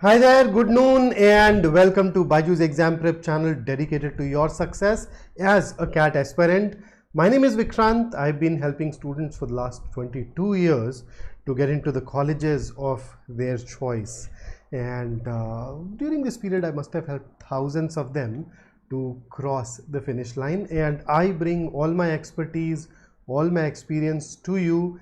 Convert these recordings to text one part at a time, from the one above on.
Hi there, good noon and welcome to BYJU'S exam prep channel dedicated to your success as a CAT aspirant. My name is Vikrant. I've been helping students for the last 22 years to get into the colleges of their choice. And during this period, I must have helped thousands of them to cross the finish line. And I bring all my expertise, all my experience to you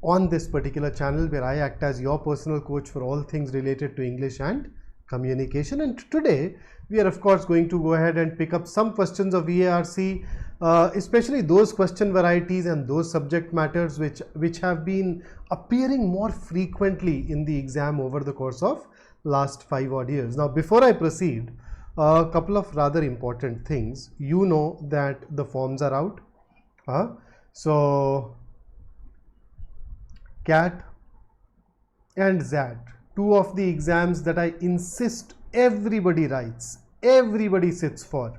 on this particular channel, where I act as your personal coach for all things related to English and communication. And today we are of course going to go ahead and pick up some questions of VARC, especially those question varieties and those subject matters which have been appearing more frequently in the exam over the course of last 5 odd years. Now, before I proceed, a couple of rather important things. You know that the forms are out. So CAT and ZAT, two of the exams that I insist everybody writes, everybody sits for.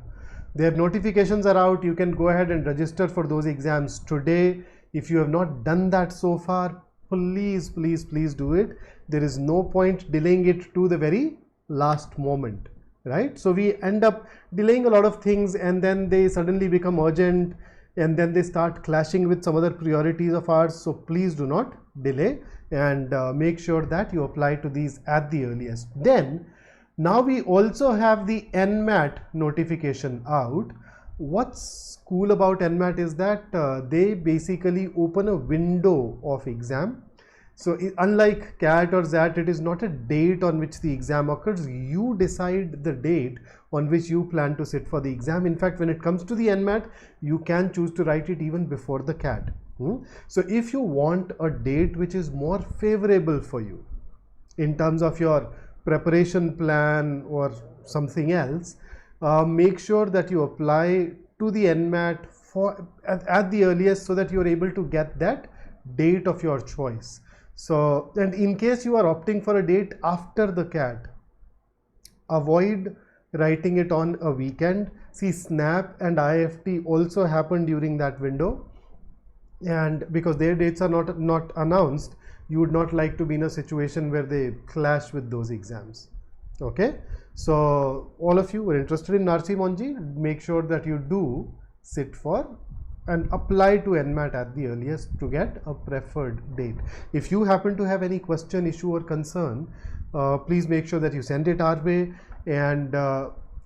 Their notifications are out. You can go ahead and register for those exams today. If you have not done that so far, please do it. There is no point delaying it to the very last moment, right? So we end up delaying a lot of things and then they suddenly become urgent and then they start clashing with some other priorities of ours. So please do not delay and make sure that you apply to these at the earliest. Then now we also have the NMAT notification out. What's cool about NMAT is that they basically open a window of exam. So unlike CAT or ZAT, it is not a date on which the exam occurs. You decide the date on which you plan to sit for the exam. In fact, when it comes to the NMAT, you can choose to write it even before the CAT. So if you want a date which is more favorable for you in terms of your preparation plan or something else, make sure that you apply to the NMAT at the earliest so that you are able to get that date of your choice. So, and in case you are opting for a date after the CAT, avoid writing it on a weekend. See, SNAP and IFT also happen during that window, and because their dates are not announced, you would not like to be in a situation where they clash with those exams. Okay, so all of you who are interested in Narsi Monji, make sure that you do sit for and apply to NMAT at the earliest to get a preferred date. If you happen to have any question, issue or concern, please make sure that you send it our way. And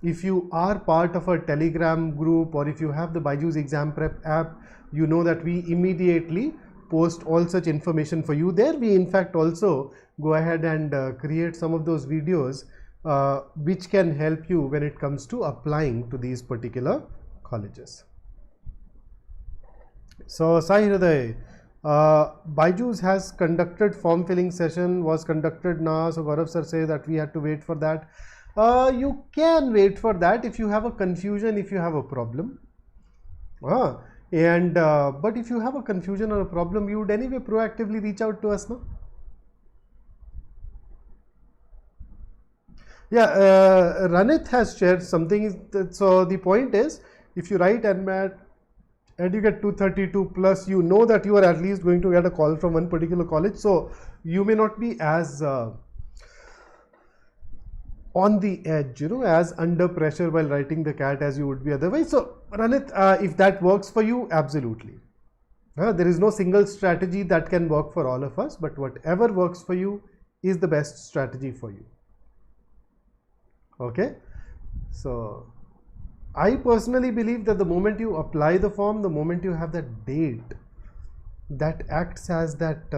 if you are part of a Telegram group or if you have the BYJU'S exam prep app, you know that we immediately post all such information for you there. We in fact also go ahead and create some of those videos which can help you when it comes to applying to these particular colleges. So Sai Hriday, BYJU'S has conducted form filling session, was conducted now. So Gaurav sir say that we had to wait for that. You can wait for that if you have a confusion, if you have a problem. But if you have a confusion or a problem, you would anyway proactively reach out to us, no? Yeah, Ranit has shared something. So the point is, if you write NMAT and you get 232 plus, you know that you are at least going to get a call from one particular college. So you may not be as on the edge, as under pressure while writing the CAT as you would be otherwise. So Ranit, if that works for you, absolutely. There is no single strategy that can work for all of us, but whatever works for you is the best strategy for you. Okay, so I personally believe that the moment you apply the form, the moment you have that date, that acts as that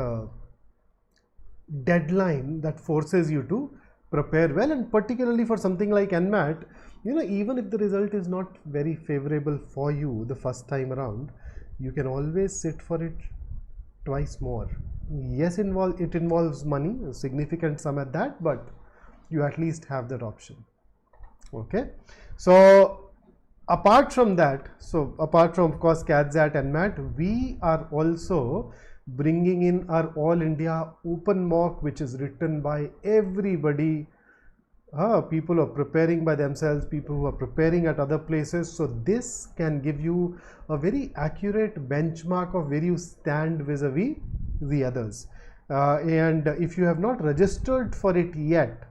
deadline that forces you to prepare well. And particularly for something like NMAT, even if the result is not very favorable for you the first time around, you can always sit for it twice more. Yes, it involves money, a significant sum at that, but you at least have that option. Okay, so apart from that, apart from of course CAT, ZAT, NMAT, we are also bringing in our All India open mock, which is written by everybody. People who are preparing by themselves, people who are preparing at other places. So this can give you a very accurate benchmark of where you stand vis-a-vis the others. And if you have not registered for it yet,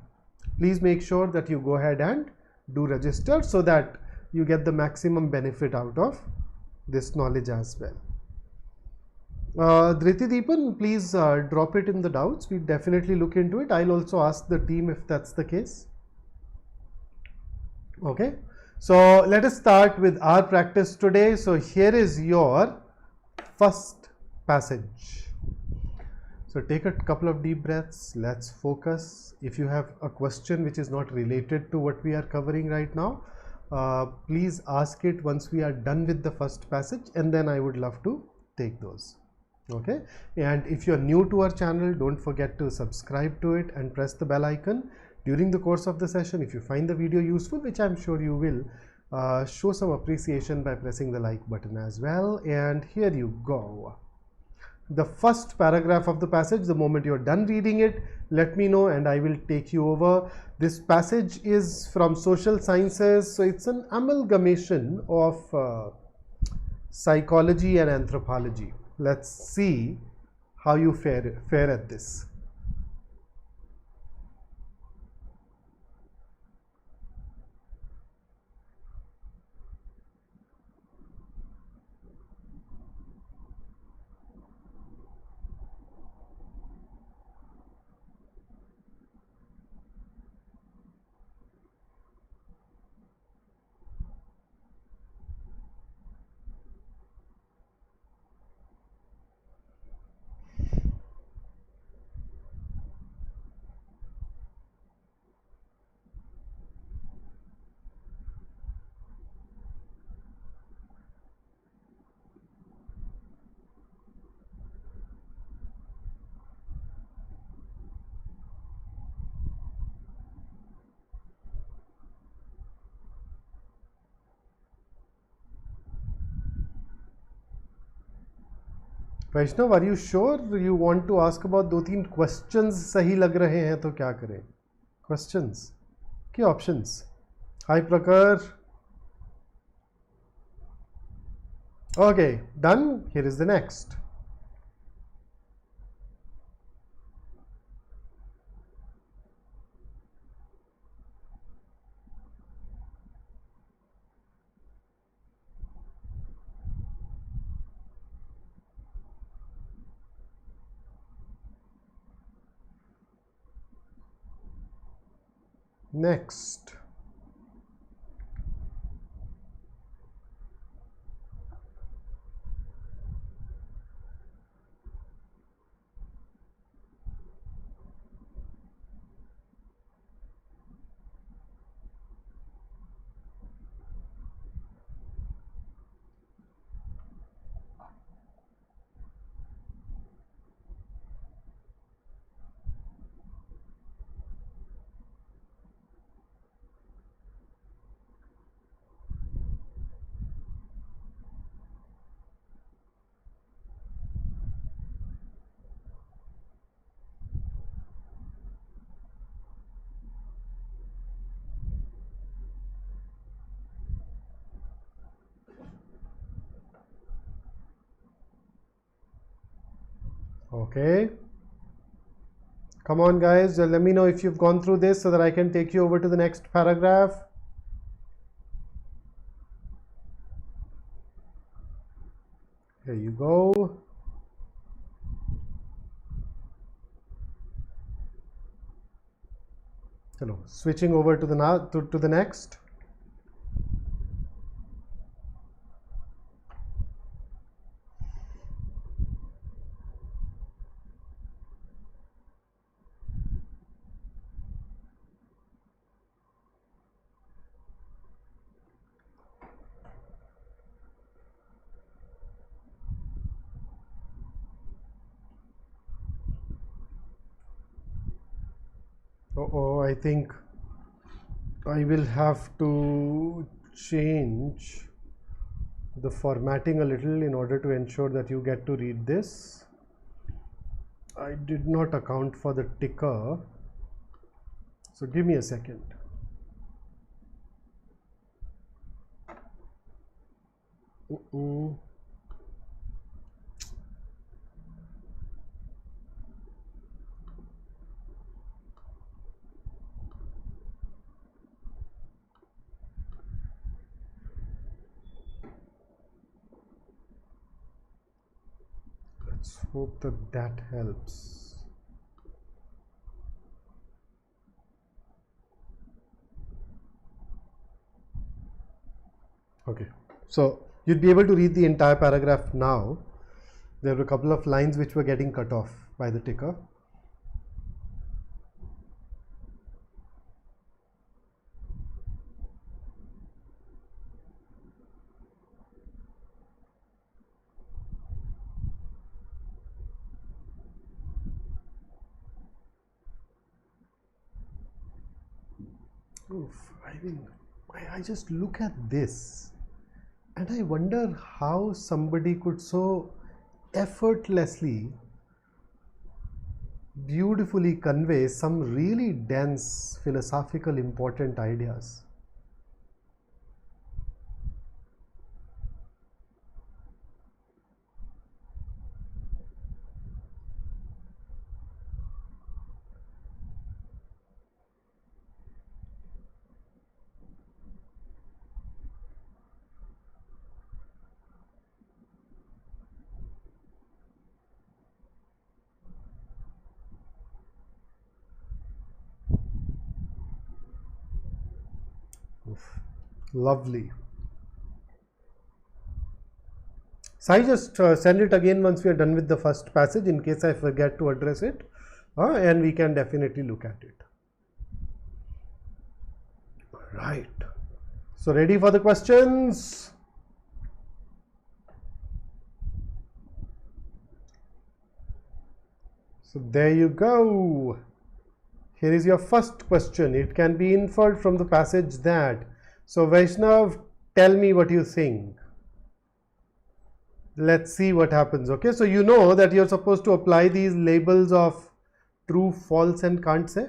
please make sure that you go ahead and do register so that you get the maximum benefit out of this knowledge as well. Dhriti Deepan, please drop it in the doubts. We definitely look into it. I'll also ask the team if that's the case. Okay, so let us start with our practice today. So here is your first passage. So take a couple of deep breaths. Let's focus. If you have a question which is not related to what we are covering right now, please ask it once we are done with the first passage, and then I would love to take those. Okay, and if you're new to our channel, don't forget to subscribe to it and press the bell icon. During the course of the session, if you find the video useful, which I'm sure you will, show some appreciation by pressing the like button as well. And here you go. The first paragraph of the passage, the moment you're done reading it, let me know and I will take you over. This passage is from social sciences, so it's an amalgamation of psychology and anthropology. Let's see how you fare at this. Vaishnav, are you sure you want to ask about 2-3 questions सही लग रहे हैं तो क्या करें? Questions के options. Hi Prakar. Okay, done. Here is the next. Next. Okay, come on guys, let me know if you've gone through this so that I can take you over to the next paragraph. Here you go. Hello, switching over to the next. Oh, I think I will have to change the formatting a little in order to ensure that you get to read this. I did not account for the ticker, so give me a second. Hope that helps. Okay, so you'd be able to read the entire paragraph now. There were a couple of lines which were getting cut off by the ticker. Oof, I mean, I just look at this and I wonder how somebody could so effortlessly, beautifully convey some really dense, philosophical, important ideas. Oof, lovely. So I just send it again once we are done with the first passage in case I forget to address it, and we can definitely look at it. Right. So ready for the questions? So there you go. Here is your first question. It can be inferred from the passage that. So Vaishnav, tell me what you think. Let's see what happens. Okay, so you know that you're supposed to apply these labels of true, false and can't say.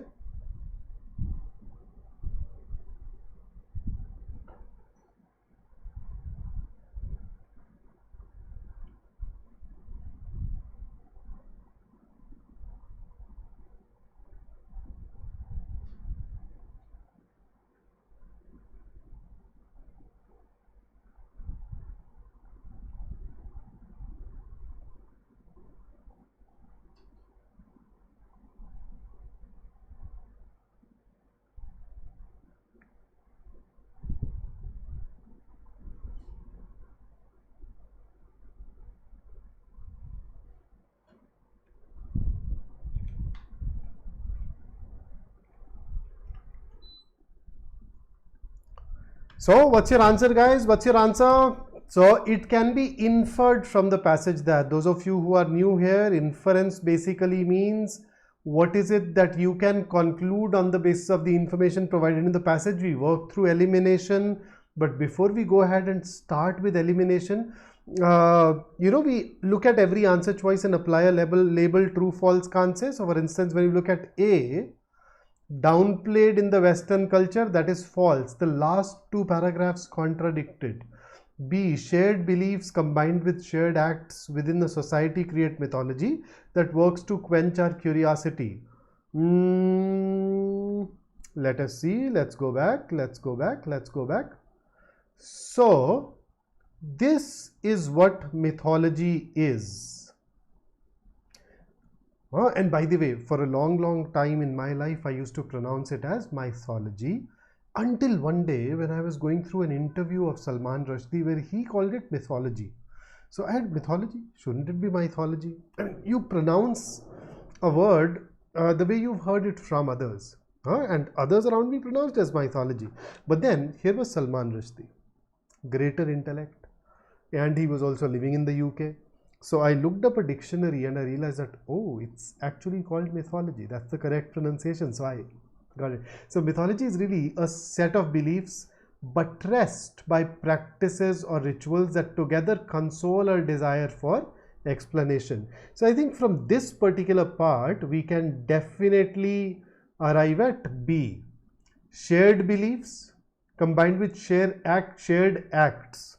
So what's your answer, guys? What's your answer? So it can be inferred from the passage that. Those of you who are new here, inference basically means what is it that you can conclude on the basis of the information provided in the passage. We work through elimination, but before we go ahead and start with elimination, we look at every answer choice and apply a label true, false, can't say. So for instance, when you look at A, downplayed in the Western culture, that is false. The last two paragraphs contradicted. B, shared beliefs combined with shared acts within the society create mythology that works to quench our curiosity. Let us see. Let's go back. So this is what mythology is. And by the way, for a long time in my life, I used to pronounce it as mythology, until one day when I was going through an interview of Salman Rushdie where he called it mythology. So I had mythology, shouldn't it be mythology? I mean, you pronounce a word the way you've heard it from others, and others around me pronounced as mythology. But then here was Salman Rushdie, greater intellect, and he was also living in the UK. So I looked up a dictionary and I realized that, oh, it's actually called mythology. That's the correct pronunciation. So I got it. So mythology is really a set of beliefs buttressed by practices or rituals that together console our desire for explanation. So I think from this particular part, we can definitely arrive at B. Shared beliefs combined with shared acts.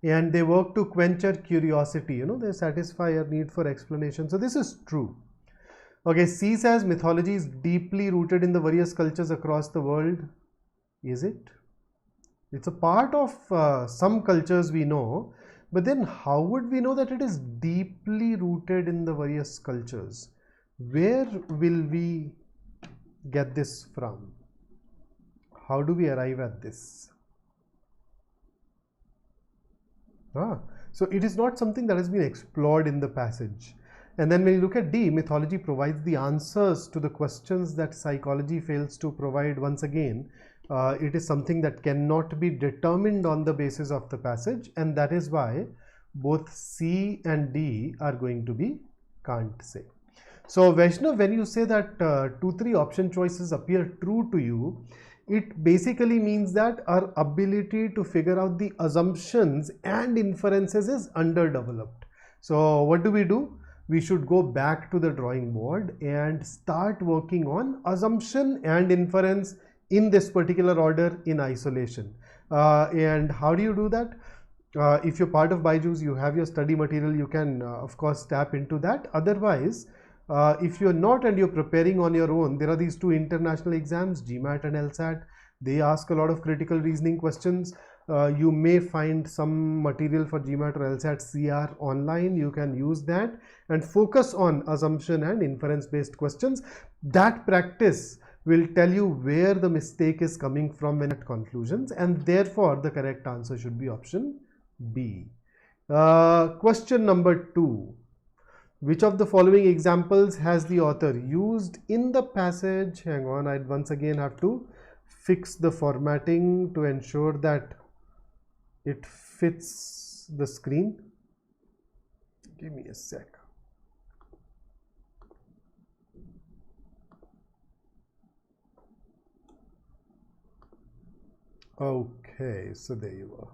And they work to quench our curiosity, they satisfy our need for explanation. So this is true. Okay, C says mythology is deeply rooted in the various cultures across the world. Is it? It's a part of some cultures we know, But then how would we know that it is deeply rooted in the various cultures? Where will we get this from? How do we arrive at this? So it is not something that has been explored in the passage. And then when you look at D, mythology provides the answers to the questions that psychology fails to provide. Once again, it is something that cannot be determined on the basis of the passage, and that is why both C and D are going to be can't say. So Vaishnav, when you say that 2-3 option choices appear true to you, it basically means that our ability to figure out the assumptions and inferences is underdeveloped. So what do? We should go back to the drawing board and start working on assumption and inference in this particular order in isolation. And how do you do that? If you're part of BYJU'S, you have your study material, you can of course tap into that. Otherwise, if you're not and you're preparing on your own, there are these 2 international exams, GMAT and LSAT. They ask a lot of critical reasoning questions. You may find some material for GMAT or LSAT CR online. You can use that and focus on assumption and inference based questions. That practice will tell you where the mistake is coming from when at conclusions, and therefore the correct answer should be option B. Question number 2. Which of the following examples has the author used in the passage? Hang on, I'd once again have to fix the formatting to ensure that it fits the screen. Give me a sec. Okay, so there you are.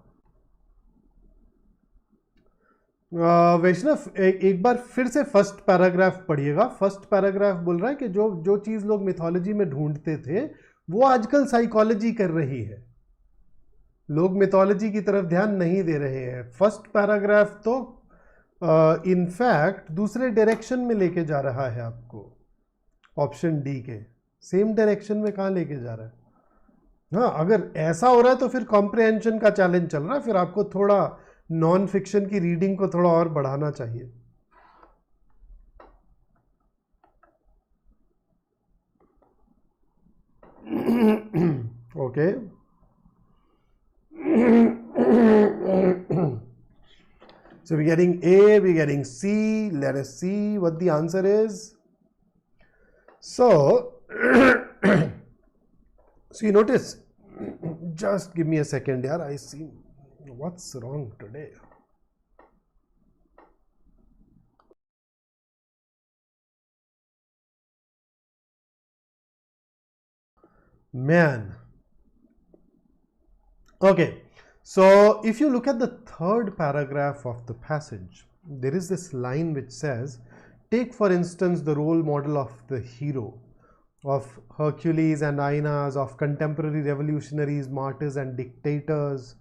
वैष्णव एक बार फिर से first paragraph पढ़िएगा. First paragraph बोल रहा है कि जो चीज लोग मिथोलॉजी में ढूंढते थे वो आजकल साइकोलॉजी कर रही है. लोग मिथोलॉजी की तरफ ध्यान नहीं दे रहे हैं. फर्स्ट पैराग्राफ तो इनफैक्ट दूसरे डायरेक्शन में लेके जा रहा है आपको. ऑप्शन डी के सेम डायरेक्शन में कहाँ लेके जा रहा है? हाँ, अगर ऐसा हो रहा है तो फिर कॉम्प्रिहेंशन का चैलेंज चल रहा है. फिर आपको थोड़ा नॉन फिक्शन की रीडिंग को थोड़ा और बढ़ाना चाहिए. Okay, so we're getting A, we're getting C. Let us see what the answer is. So so you notice, just give me a second here. I see what's wrong today. Man. Okay, so if you look at the third paragraph of the passage, there is this line which says, take for instance the role model of the hero, of Hercules and Aeneas, of contemporary revolutionaries, martyrs and dictators,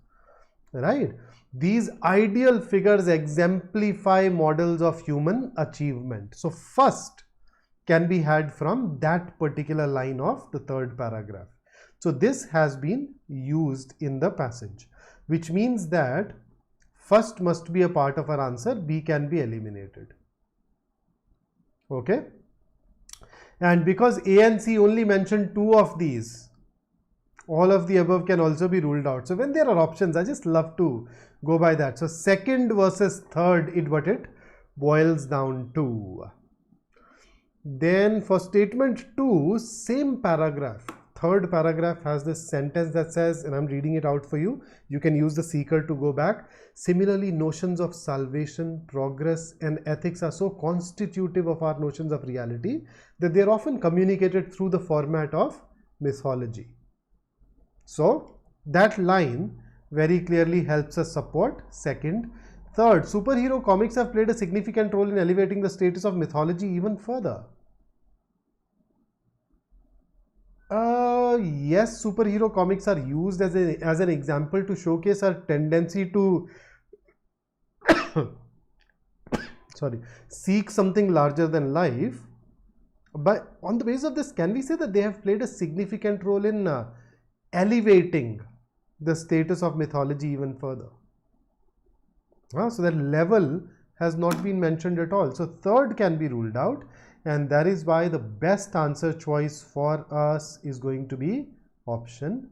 right? These ideal figures exemplify models of human achievement. So first can be had from that particular line of the third paragraph. So this has been used in the passage, which means that first must be a part of our answer, B can be eliminated. Okay, and because A and C only mention 2 of these, all of the above can also be ruled out. So when there are options, I just love to go by that. So second versus third is what it boils down to. Then for statement 2, same paragraph, third paragraph has this sentence that says, and I'm reading it out for you, you can use the seeker to go back. Similarly, notions of salvation, progress and ethics are so constitutive of our notions of reality that they are often communicated through the format of mythology. So that line very clearly helps us support second. Third, superhero comics have played a significant role in elevating the status of mythology even further. Yes, superhero comics are used as an example to showcase our tendency to seek something larger than life. But on the basis of this, can we say that they have played a significant role in elevating the status of mythology even further? So that level has not been mentioned at all. So third can be ruled out, and that is why the best answer choice for us is going to be option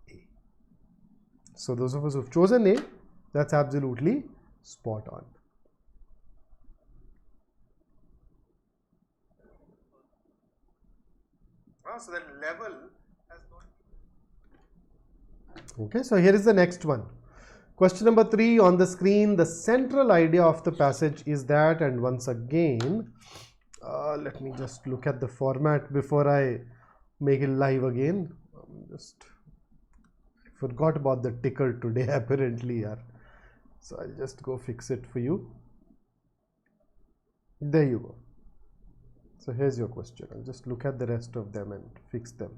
A. So those of us who've chosen A, that's absolutely spot on. So that level has not. Okay, so here is the next one. Question number 3 on the screen. The central idea of the passage is that, and once again, let me just look at the format before I make it live again. I forgot about the ticker today apparently, yeah. So I'll just go fix it for you. There you go. So here's your question. I'll just look at the rest of them and fix them.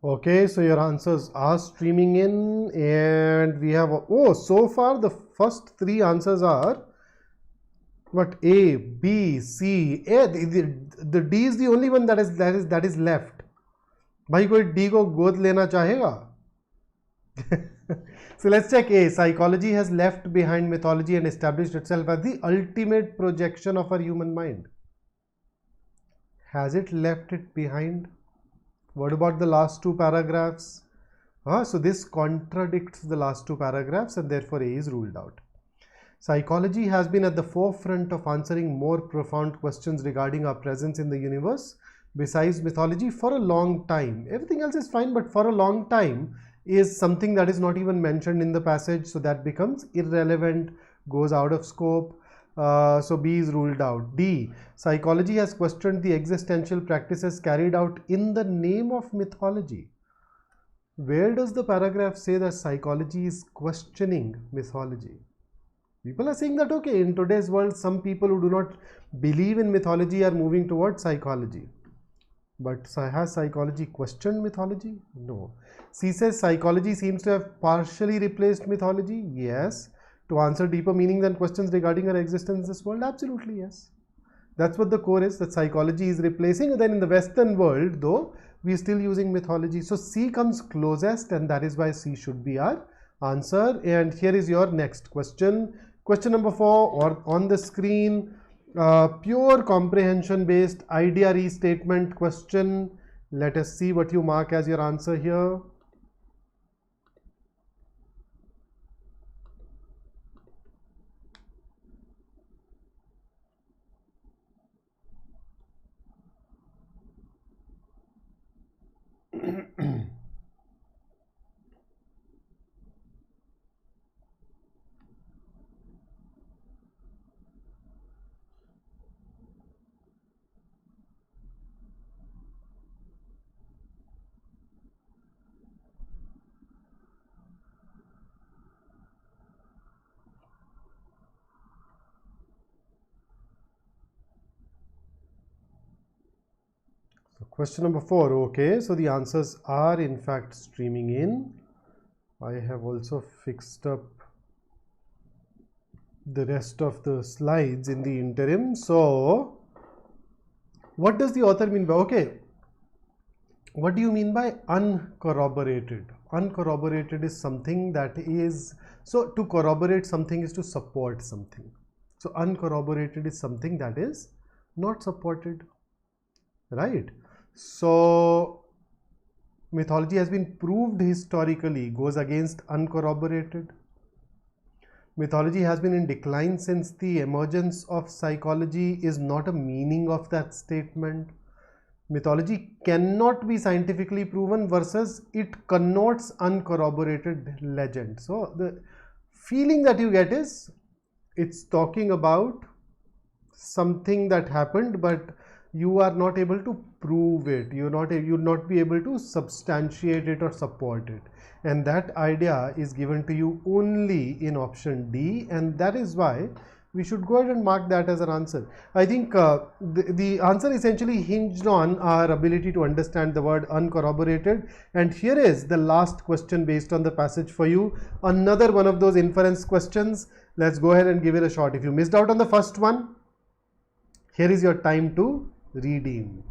Okay, so your answers are streaming in, and we have, so far the first 3 answers are what? A, B, C, A. The D is the only one that is left. भाई कोई D को गोद लेना चाहेगा? So let's check A. Psychology has left behind mythology and established itself as the ultimate projection of our human mind. Has it left it behind? What about the last 2 paragraphs? So this contradicts the last 2 paragraphs, and therefore A is ruled out. Psychology has been at the forefront of answering more profound questions regarding our presence in the universe besides mythology for a long time. Everything else is fine, but for a long time is something that is not even mentioned in the passage, so that becomes irrelevant, goes out of scope. So B is ruled out. D. Psychology has questioned the existential practices carried out in the name of mythology. Where does the paragraph say that psychology is questioning mythology? People are saying that, okay, in today's world, some people who do not believe in mythology are moving towards psychology. But has psychology questioned mythology? No. C says psychology seems to have partially replaced mythology. Yes. To answer deeper meanings and questions regarding our existence in this world? Absolutely yes. That's what the core is, that psychology is replacing. And then in the Western world, though, we are still using mythology. So C comes closest, and that is why C should be our answer. And here is your next question. Question number 4, or on the screen, pure comprehension based idea restatement question. Let us see what you mark as your answer here. Question number 4. Okay, so the answers are in fact streaming in. I have also fixed up the rest of the slides in the interim. So what does the author mean by, okay, what do you mean by uncorroborated? Uncorroborated is something that is, so to corroborate something is to support something. So uncorroborated is something that is not supported, right? So mythology has been proved historically goes against uncorroborated. Mythology has been in decline since the emergence of psychology is not a meaning of that statement. Mythology cannot be scientifically proven versus it connotes uncorroborated legend. So the feeling that you get is it's talking about something that happened, but you are not able to prove it. You'll not be able to substantiate it or support it. And that idea is given to you only in option D, and that is why we should go ahead and mark that as an answer. I think the answer essentially hinged on our ability to understand the word uncorroborated. And here is the last question based on the passage for you. Another one of those inference questions. Let's go ahead and give it a shot. If you missed out on the first one, here is your time to redeem.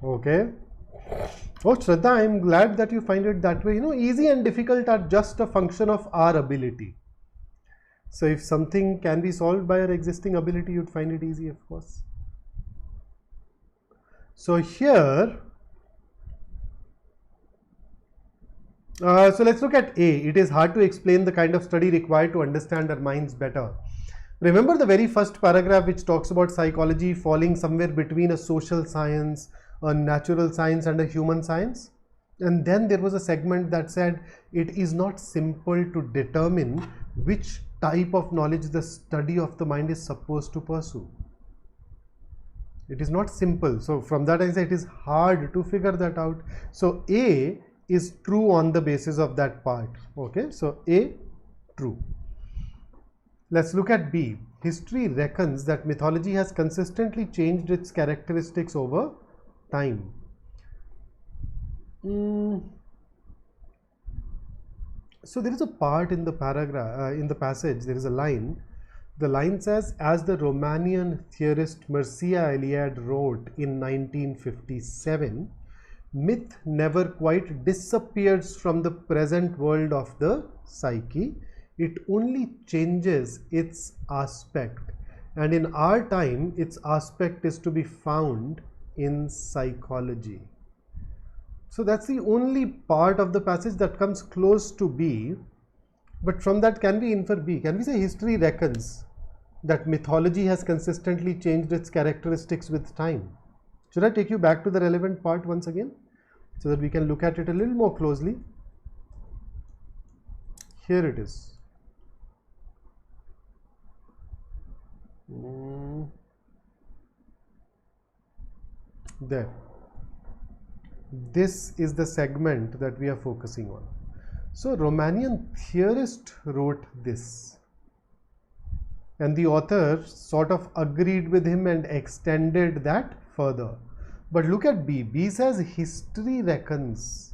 Okay. Oh, Shraddha, I'm glad that you find it that way. Easy and difficult are just a function of our ability. So if something can be solved by our existing ability, you'd find it easy, of course. So here, so let's look at A. It is hard to explain the kind of study required to understand our minds better. Remember the very first paragraph which talks about psychology falling somewhere between a social science, a natural science and a human science? And then there was a segment that said it is not simple to determine which type of knowledge the study of the mind is supposed to pursue. It is not simple. So from that I say it is hard to figure that out. So A is true on the basis of that part. Okay, so A, true. Let's look at B. History reckons that mythology has consistently changed its characteristics over time. So there is a part in the paragraph, in the passage, there is a line. The line says, as the Romanian theorist Mircea Eliade wrote in 1957, myth never quite disappears from the present world of the psyche. It only changes its aspect. And in our time, its aspect is to be found in psychology. So that's the only part of the passage that comes close to B. But from that, can we infer B? Can we say history reckons that mythology has consistently changed its characteristics with time? Should I take you back to the relevant part once again so that we can look at it a little more closely? Here it is. There. This is the segment that we are focusing on. So Romanian theorist wrote this, and the author sort of agreed with him and extended that further. But look at B. B says history reckons.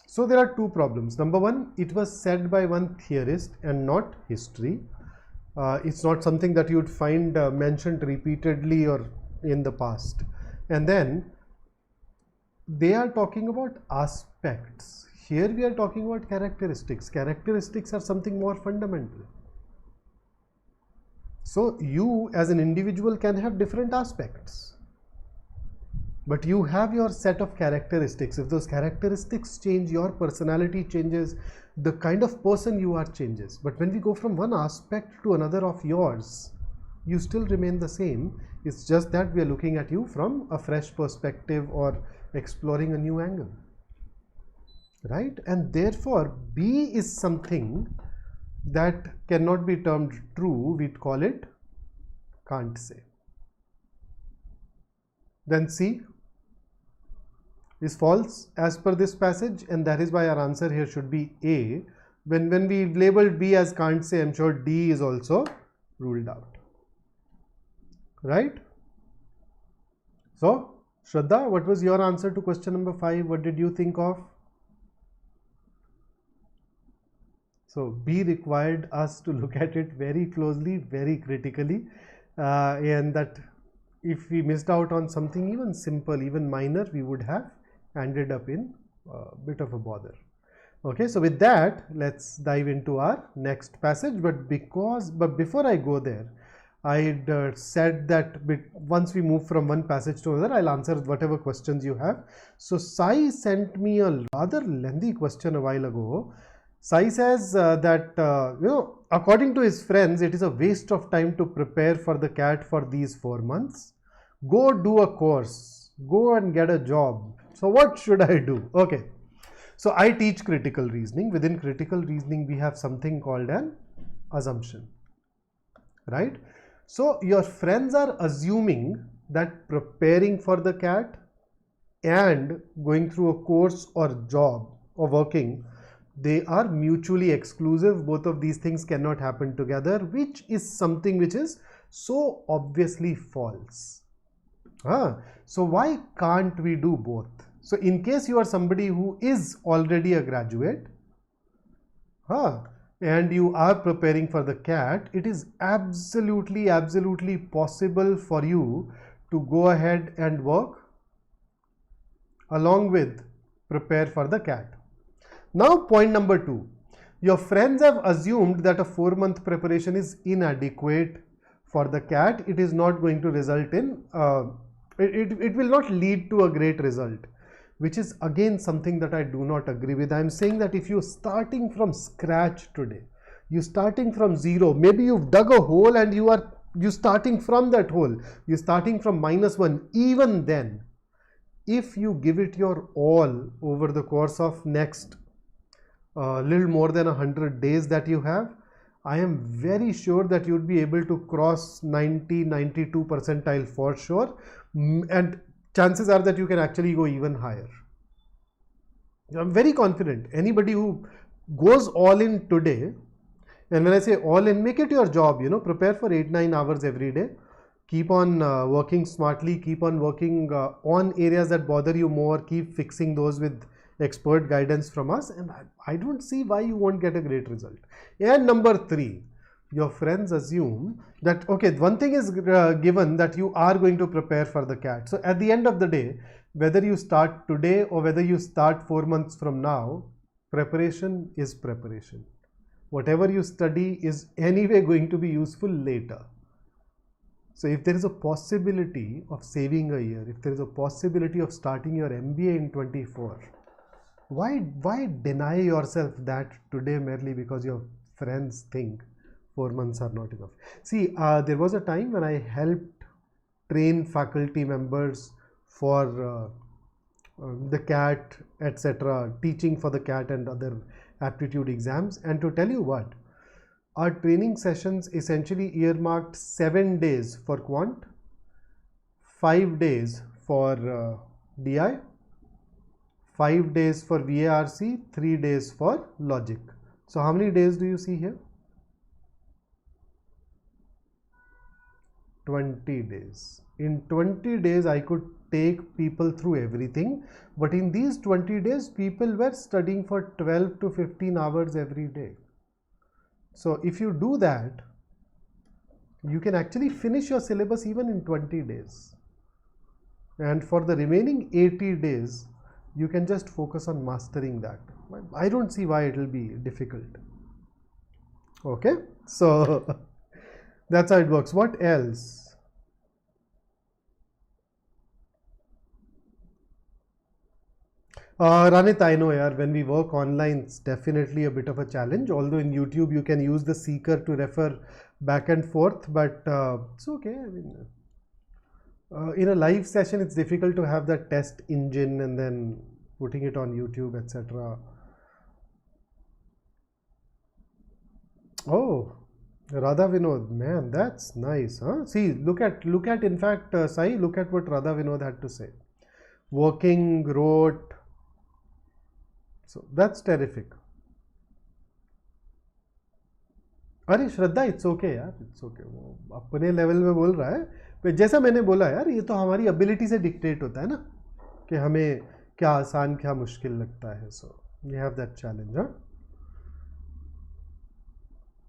So there are two problems. Number one, it was said by one theorist and not history. It's not something that you would find mentioned repeatedly or in the past. And then they are talking about aspects. Here we are talking about characteristics. Characteristics are something more fundamental. So you as an individual can have different aspects, but you have your set of characteristics. If those characteristics change, your personality changes, the kind of person you are changes. But when we go from one aspect to another of yours, you still remain the same. It's just that we are looking at you from a fresh perspective or exploring a new angle, right? And therefore B is something that cannot be termed true. We'd call it can't say. Then C is false as per this passage, and that is why our answer here should be A. When we labeled B as can't say, I'm sure D is also ruled out, right? So Shraddha, what was your answer to question number 5? What did you think of? So B required us to look at it very closely, very critically, and that if we missed out on something even simple, even minor, we would have ended up in a bit of a bother. Okay, so with that, let's dive into our next passage. But before I go there, I'd said that once we move from one passage to another, I'll answer whatever questions you have. So Sai sent me a rather lengthy question a while ago. Sai says that according to his friends, it is a waste of time to prepare for the CAT for these 4 months. Go do a course, go and get a job. So what should I do? Okay. So I teach critical reasoning. Within critical reasoning, we have something called an assumption, right? So your friends are assuming that preparing for the CAT and going through a course or job or working, they are mutually exclusive. Both of these things cannot happen together, which is something which is so obviously false. So why can't we do both? So in case you are somebody who is already a graduate and you are preparing for the CAT, it is absolutely possible for you to go ahead and work along with prepare for the CAT. Now point number 2, your friends have assumed that a 4-month preparation is inadequate for the CAT. It is not going to result in, it will not lead to a great result, which is again something that I do not agree with. I am saying that if you're starting from scratch today, you're starting from zero, maybe you've dug a hole and you're starting from that hole, you're starting from -1, even then, if you give it your all over the course of next little more than 100 days that you have, I am very sure that you'd be able to cross 92 percentile for sure, and chances are that you can actually go even higher. I'm very confident. Anybody who goes all in today, and when I say all in, make it your job, prepare for 8-9 hours every day, keep on working smartly, keep on working on areas that bother you more, keep fixing those with expert guidance from us, and I don't see why you won't get a great result. And number 3, your friends assume that, okay, one thing is given, that you are going to prepare for the CAT. So at the end of the day, whether you start today or whether you start 4 months from now, preparation is preparation. Whatever you study is anyway going to be useful later. So if there is a possibility of saving a year, if there is a possibility of starting your MBA in 24, why deny yourself that today merely because your friends think 4 months are not enough? See, there was a time when I helped train faculty members for the CAT, etc., teaching for the CAT and other aptitude exams. And to tell you what, our training sessions essentially earmarked 7 days for quant, 5 days for DI, 5 days for VARC, 3 days for logic. So how many days do you see here? 20 days. In 20 days, I could take people through everything, but in these 20 days, people were studying for 12 to 15 hours every day. So if you do that, you can actually finish your syllabus even in 20 days. And for the remaining 80 days, you can just focus on mastering that. I don't see why it will be difficult. Okay, so that's how it works. What else? Ranit, I know, yaar, when we work online, it's definitely a bit of a challenge. Although in YouTube, you can use the seeker to refer back and forth, but it's okay. I mean, in a live session, it's difficult to have that test engine and then putting it on YouTube, etc. Oh, Radha Vinod, man, that's nice, huh? See, look at in fact, Sai, look at what Radha Vinod had to say. Working, wrote. So that's terrific. अरे श्रद्धा, it's okay यार, it's okay. वो अपने level में बोल रहा है. जैसा मैंने बोला यार, ये तो हमारी एबिलिटी से डिक्टेट होता है ना, कि हमें क्या आसान क्या मुश्किल लगता है. So you have that challenge. हाँ,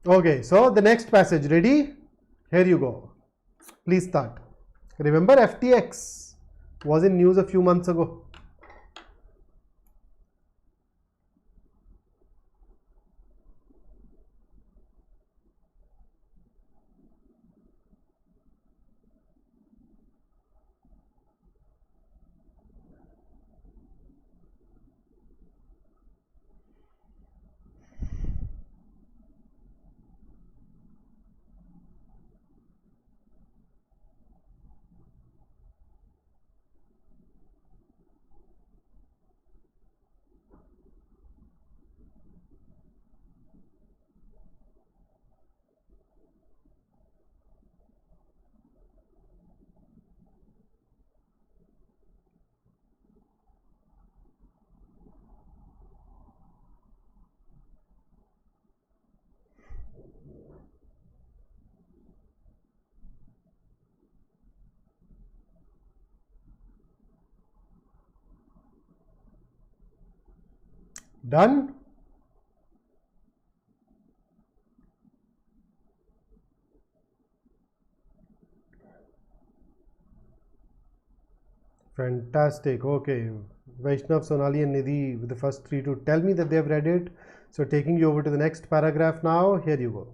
Okay, so the next passage, ready? Here you go. Please start. Remember, FTX was in news a few months ago. Done? Fantastic. Okay. Vaishnav, Sonali and Nidhi with the first three to tell me that they have read it. So taking you over to the next paragraph now. Here you go.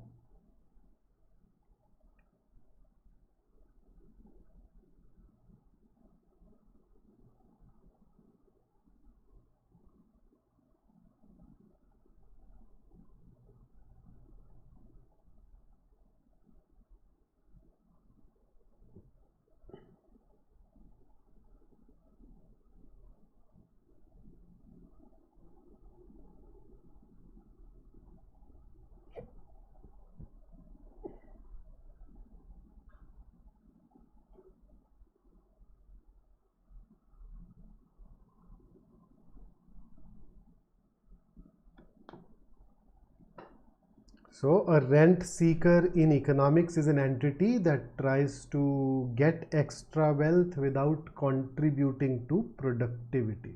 So a rent seeker in economics is an entity that tries to get extra wealth without contributing to productivity.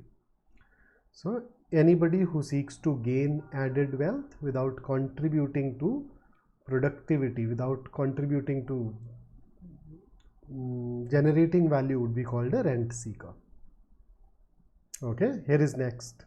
So anybody who seeks to gain added wealth without contributing to productivity, without contributing to generating value would be called a rent seeker. Okay, here is next.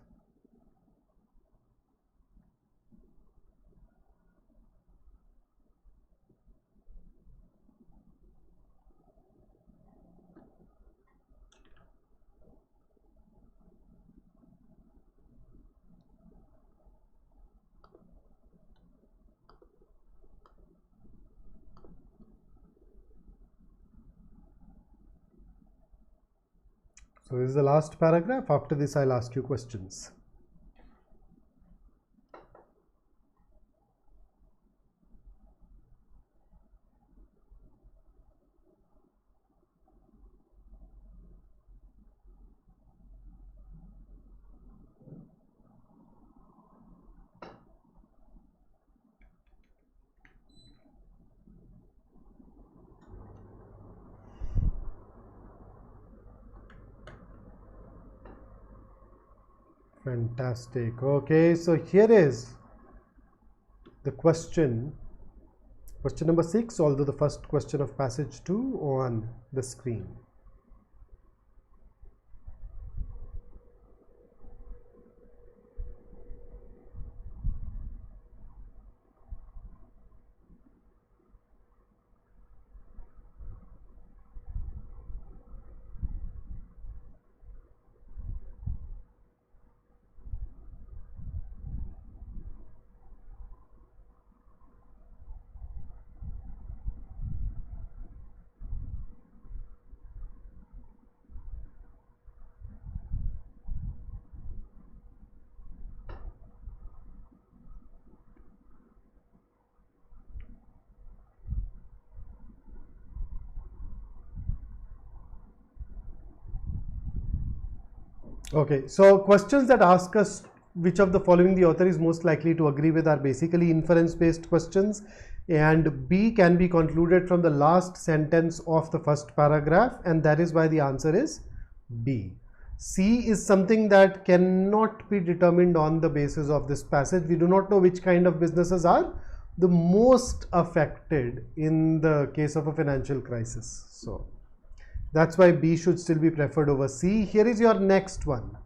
So this is the last paragraph. After this, I'll ask you questions. Fantastic. Okay, so here is the question number 6, although the first question of passage 2 on the screen. Okay, so questions that ask us which of the following the author is most likely to agree with are basically inference based questions, and B can be concluded from the last sentence of the first paragraph, and that is why the answer is B. C is something that cannot be determined on the basis of this passage. We do not know which kind of businesses are the most affected in the case of a financial crisis. So that's why B should still be preferred over C. Here is your next one.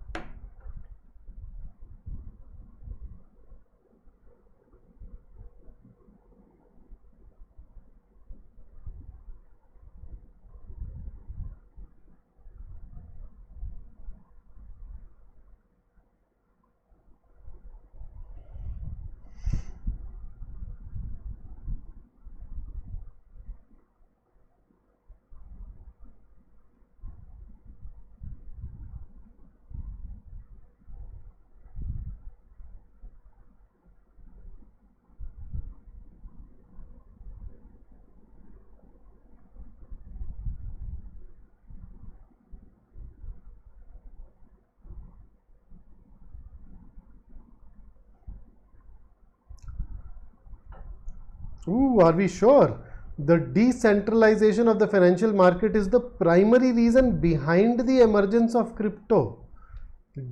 Ooh, are we sure? The decentralization of the financial market is the primary reason behind the emergence of crypto.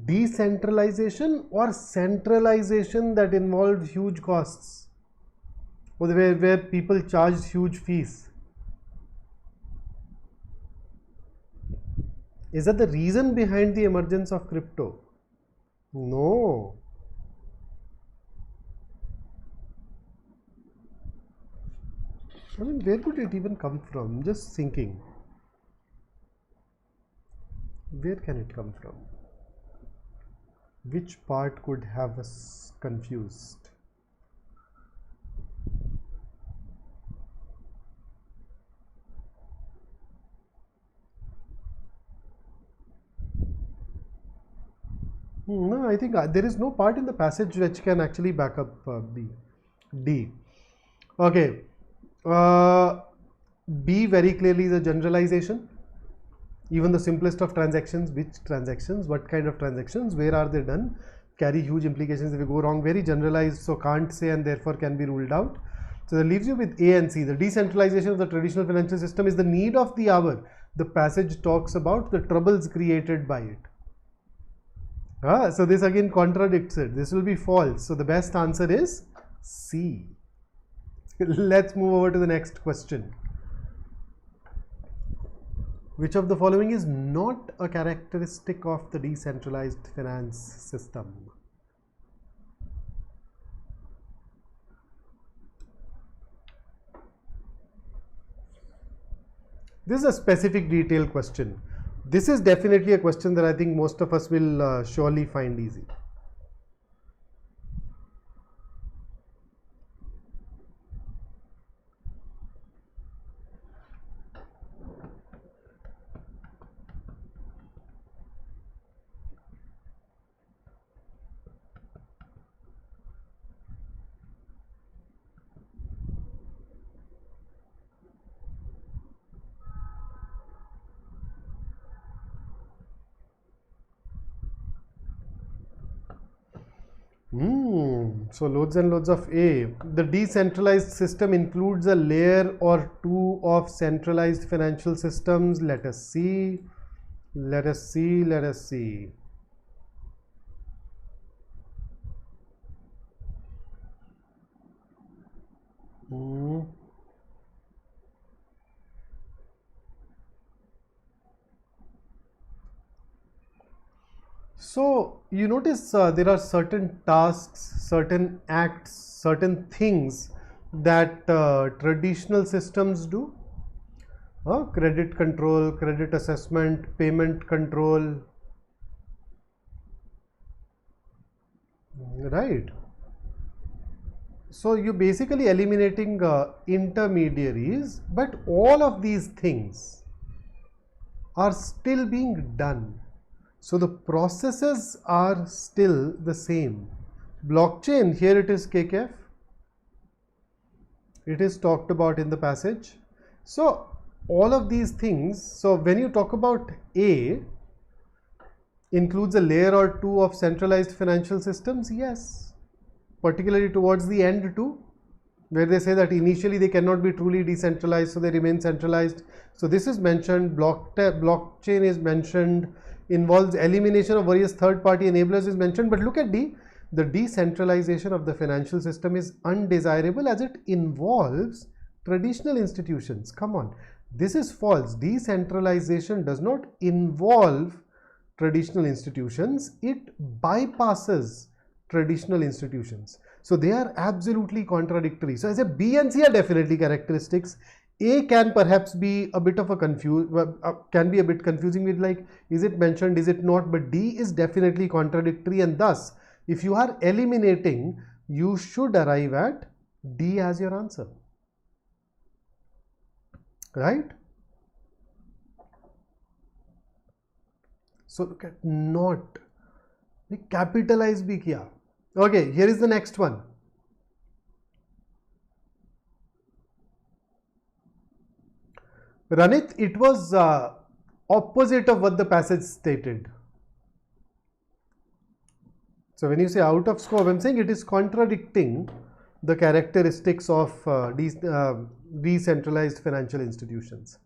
Decentralization or centralization that involved huge costs, or where people charged huge fees. Is that the reason behind the emergence of crypto? No. I mean, where could it even come from? Just thinking. Where can it come from? Which part could have us confused? No, I think there is no part in the passage which can actually back up B. D. Okay. B very clearly is a generalization. Even the simplest of transactions, which transactions, what kind of transactions, where are they done, carry huge implications if you go wrong. Very generalized, so can't say and therefore can be ruled out. So that leaves you with A and C. The decentralization of the traditional financial system is the need of the hour. The passage talks about the troubles created by it. So this again contradicts it. This will be false. So the best answer is C. Let's move over to the next question. Which of the following is not a characteristic of the decentralized finance system? This is a specific detail question. This is definitely a question that I think most of us will surely find easy. So loads and loads of A. The decentralized system includes a layer or two of centralized financial systems. Let us see. Let us see. Let us see. So you notice there are certain tasks, certain acts, certain things that traditional systems do. Credit control, credit assessment, payment control, right? So you're basically eliminating intermediaries, but all of these things are still being done. So the processes are still the same. Blockchain, here it is KKF. It is talked about in the passage. So all of these things, so when you talk about A, includes a layer or two of centralized financial systems, yes. Particularly towards the end too, where they say that initially they cannot be truly decentralized, so they remain centralized. So this is mentioned, blockchain is mentioned, involves elimination of various third-party enablers is mentioned. But look at D, the decentralization of the financial system is undesirable as it involves traditional institutions. Come on, this is false. Decentralization does not involve traditional institutions, it bypasses traditional institutions. So they are absolutely contradictory. So as a B and C are definitely characteristics. A can perhaps be a bit of a can be a bit confusing with like, is it mentioned, is it not? But D is definitely contradictory, and thus if you are eliminating, you should arrive at D as your answer, right? So look at not, capitalize bhi kiya. Okay, here is the next one. Ranit, it was opposite of what the passage stated. So when you say out of scope, I'm saying it is contradicting the characteristics of decentralized financial institutions.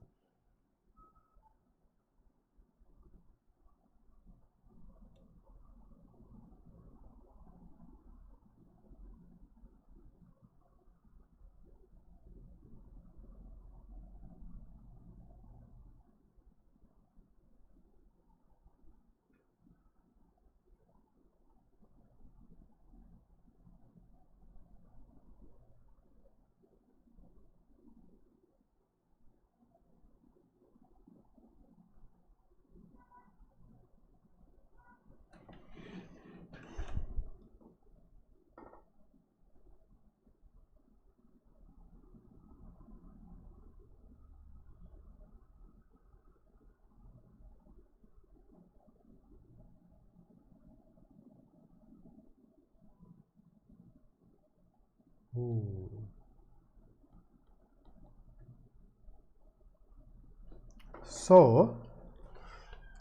So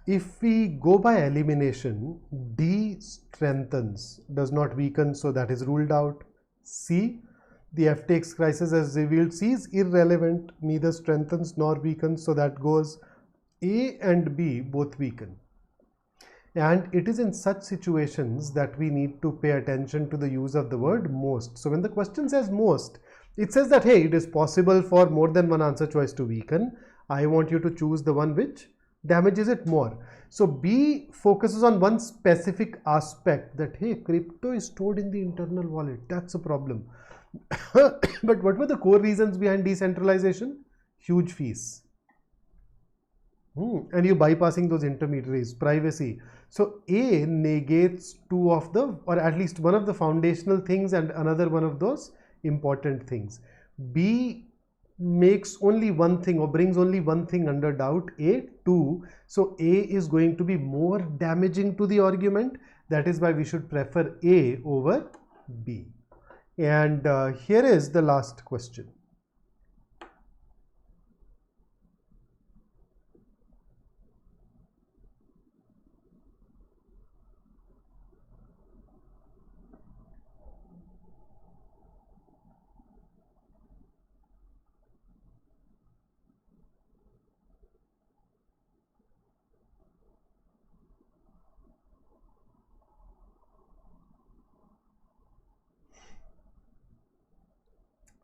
if we go by elimination, D strengthens, does not weaken, so that is ruled out. C, the FTX crisis has revealed C is irrelevant, neither strengthens nor weakens, so that goes. A and B both weaken. And it is in such situations that we need to pay attention to the use of the word most. So when the question says most, it says that, hey, it is possible for more than one answer choice to weaken. I want you to choose the one which damages it more. So B focuses on one specific aspect, that, hey, crypto is stored in the internal wallet. That's a problem. But what were the core reasons behind decentralization? Huge fees. And you bypassing those intermediaries, privacy. So A negates two of the, or at least one of the foundational things and another one of those important things. B makes only one thing or brings only one thing under doubt, A, two. So A is going to be more damaging to the argument. That is why we should prefer A over B. And here is the last question.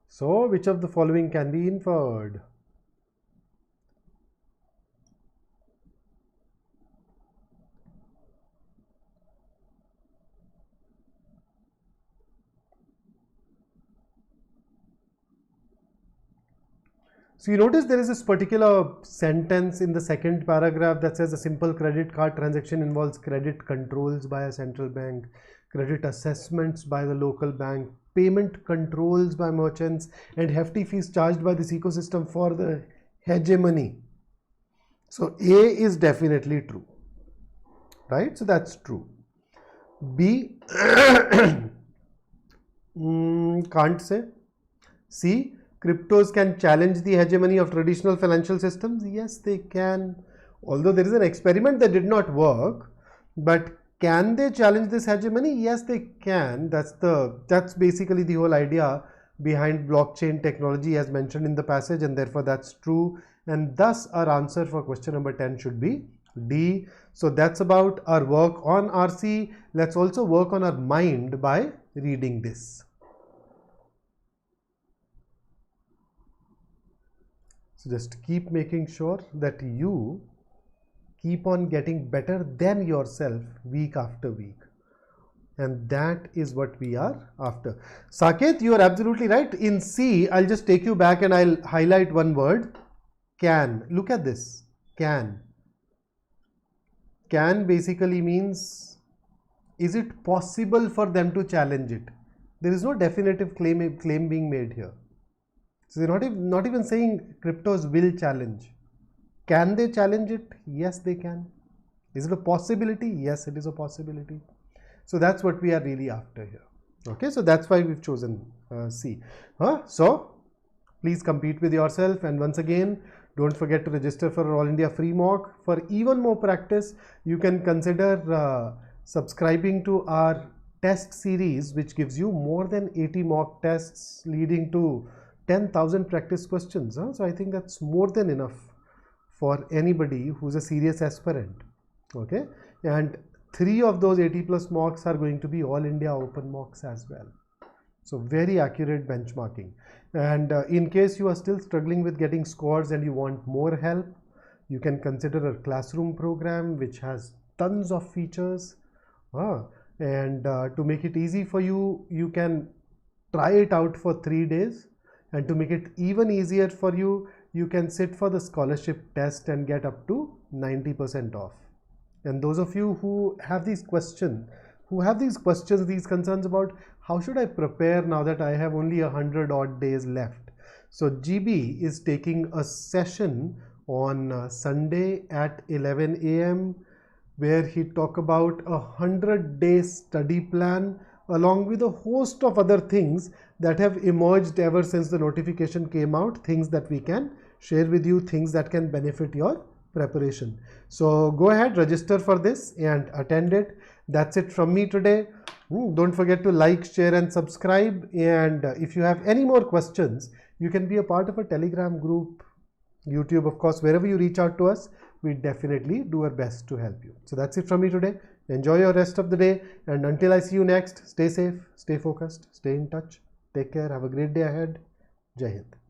So, which of the following can be inferred? So you notice there is this particular sentence in the second paragraph that says a simple credit card transaction involves credit controls by a central bank, credit assessments by the local bank, payment controls by merchants, and hefty fees charged by this ecosystem for the hegemony. So A is definitely true, right? So that's true. B, can't say. C, cryptos can challenge the hegemony of traditional financial systems. Yes, they can. Although there is an experiment that did not work, but can they challenge this hegemony? Yes, they can. That's basically the whole idea behind blockchain technology as mentioned in the passage, and therefore that's true. And thus our answer for question number 10 should be D. So that's about our work on RC. Let's also work on our mind by reading this. So just keep making sure that you keep on getting better than yourself week after week. And that is what we are after. Saket, you are absolutely right. In C, I'll just take you back and I'll highlight one word. Can. Look at this. Can. Can basically means, is it possible for them to challenge it? There is no definitive claim being made here. So they're not even saying cryptos will challenge. Can they challenge it? Yes, they can. Is it a possibility? Yes, it is a possibility. So that's what we are really after here. Okay, so that's why we've chosen C. So please compete with yourself, and once again, don't forget to register for All India Free Mock. For even more practice, you can consider subscribing to our test series, which gives you more than 80 mock tests leading to 10,000 practice questions. So I think that's more than enough for anybody who's a serious aspirant. Okay, and 3 of those 80 plus mocks are going to be All India Open mocks as well. So very accurate benchmarking. And in case you are still struggling with getting scores and you want more help, you can consider a classroom program which has tons of features. And to make it easy for you, you can try it out for 3 days. And to make it even easier for you, you can sit for the scholarship test and get up to 90% off. And those of you who have these questions, these concerns about how should I prepare now that I have only 100 odd days left. So GB is taking a session on Sunday at 11 AM where he talk about a 100-day study plan along with a host of other things that have emerged ever since the notification came out, things that we can share with you, things that can benefit your preparation. So go ahead, register for this and attend it. That's it from me today. Don't forget to like, share and subscribe. And if you have any more questions, you can be a part of a Telegram group, YouTube, of course, wherever you reach out to us, we definitely do our best to help you. So that's it from me today. Enjoy your rest of the day. And until I see you next, stay safe, stay focused, stay in touch. Take care. Have a great day ahead. Jai Hind.